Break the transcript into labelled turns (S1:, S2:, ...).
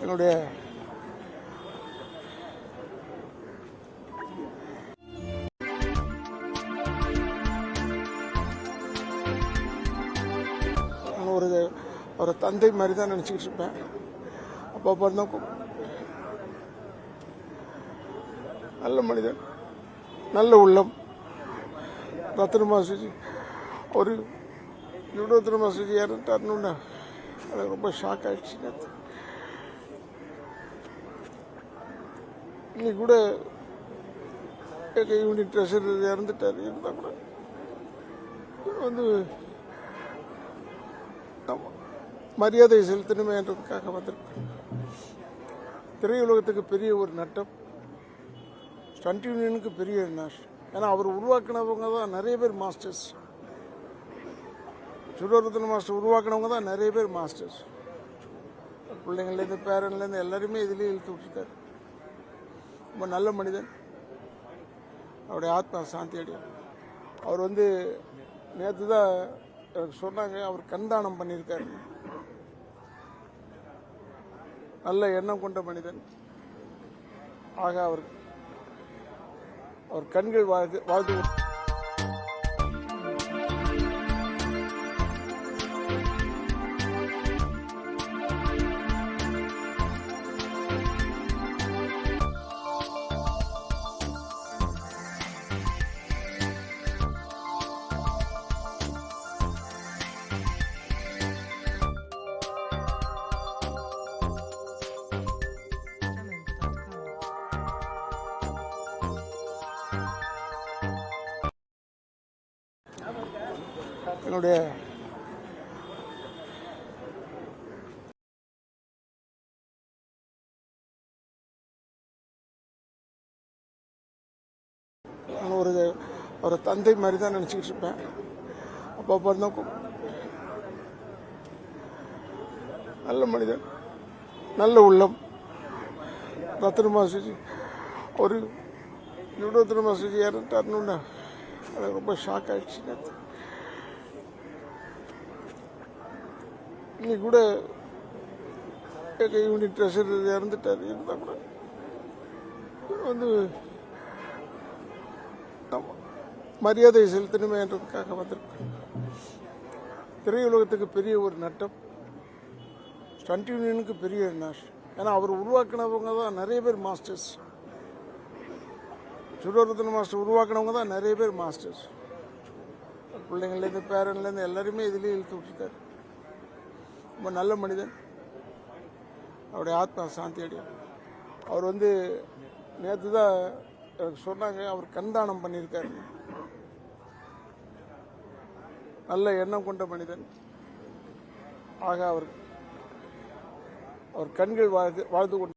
S1: என்னுடைய ஒரு தந்தை மாதிரி தான் நினச்சிக்கிட்டு இருப்பேன். அப்போ தான் நல்ல மனிதன், நல்ல உள்ளம். ரத்ன மாஸ்டர்ஜி ஒரு ரத்ன மாஸ்டர்ஜி இறந்துட்டாருன்னு எனக்கு ரொம்ப ஷாக் ஆகிடுச்சு. நேற்று இன்னைக்கு கூட எங்கள் யூனிட் ட்ரெஷரர் இறந்துட்டார். இருந்தால் கூட வந்து மரியாதை செலுத்தணுமேன்றதுக்காக வந்திருக்கேன். திரையுலகத்துக்கு பெரிய ஒரு நட்டம், ஸ்டண்ட் யூனியனுக்கு பெரிய நாஷம். ஏன்னா அவர் உருவாக்கினவங்க தான் நிறைய பேர் மாஸ்டர்ஸ். சுடரத்ன மாஸ்டர் உருவாக்கினவங்க தான் நிறைய பேர் மாஸ்டர்ஸ். பிள்ளைங்கள்லேருந்து பேரன்லேருந்து எல்லாருமே இதுலேயே இழுத்து விட்டுருக்காரு. ரொம்ப நல்ல மனிதன். அவருடைய ஆத்மா சாந்தி அடையும். அவர் வந்து நேற்று தான் எனக்கு சொன்னாங்க, அவர் கண்தானம் பண்ணியிருக்காரு. நல்ல எண்ணம் கொண்ட மனிதன். ஆக அவர் கண்கள் வாழ்ந்து என்னுடைய ஒரு தந்தை மாதிரி தான் நினச்சிக்கிட்டு இருப்பேன். அப்போ தான் நல்ல மனிதன், நல்ல உள்ளம். ரத்ன மாஸ்டர்ஜி ஒரு ரத்ன மாஸ்டர்ஜி இறந்துட்டாருன்னு எனக்கு ரொம்ப ஷாக் ஆகிடுச்சு. நேற்று இன்னைக்கு கூட எங்கள் யூனிட் ட்ரெஷரர் இறந்துட்டார். இருந்தால் கூட வந்து மரியாதை செலுத்தணுமேன்றதுக்காக வந்திருக்கேன். திரையுலகத்துக்கு பெரிய ஒரு நட்டம், ஸ்டண்ட் யூனியனுக்கு பெரிய நாஷம். ஏன்னா அவர் உருவாக்கினவங்க தான் நிறைய பேர் மாஸ்டர்ஸ். சுடரத்ன மாஸ்டர் உருவாக்கினவங்க தான் நிறைய பேர் மாஸ்டர்ஸ். பிள்ளைங்கள்லேருந்து பேரன்லேருந்து எல்லாருமே இதுலேயே இழுத்து விட்டுருக்காரு. ரொம்ப நல்ல மனிதன். அவருடைய ஆத்மா சாந்தி அடையும். அவர் வந்து நேற்று தான் எனக்கு சொன்னாங்க, அவர் கண்தானம் பண்ணியிருக்காரு. நல்ல எண்ணம் கொண்ட மனிதன். ஆக அவர் கண்கள் வாழ்ந்து கொண்டு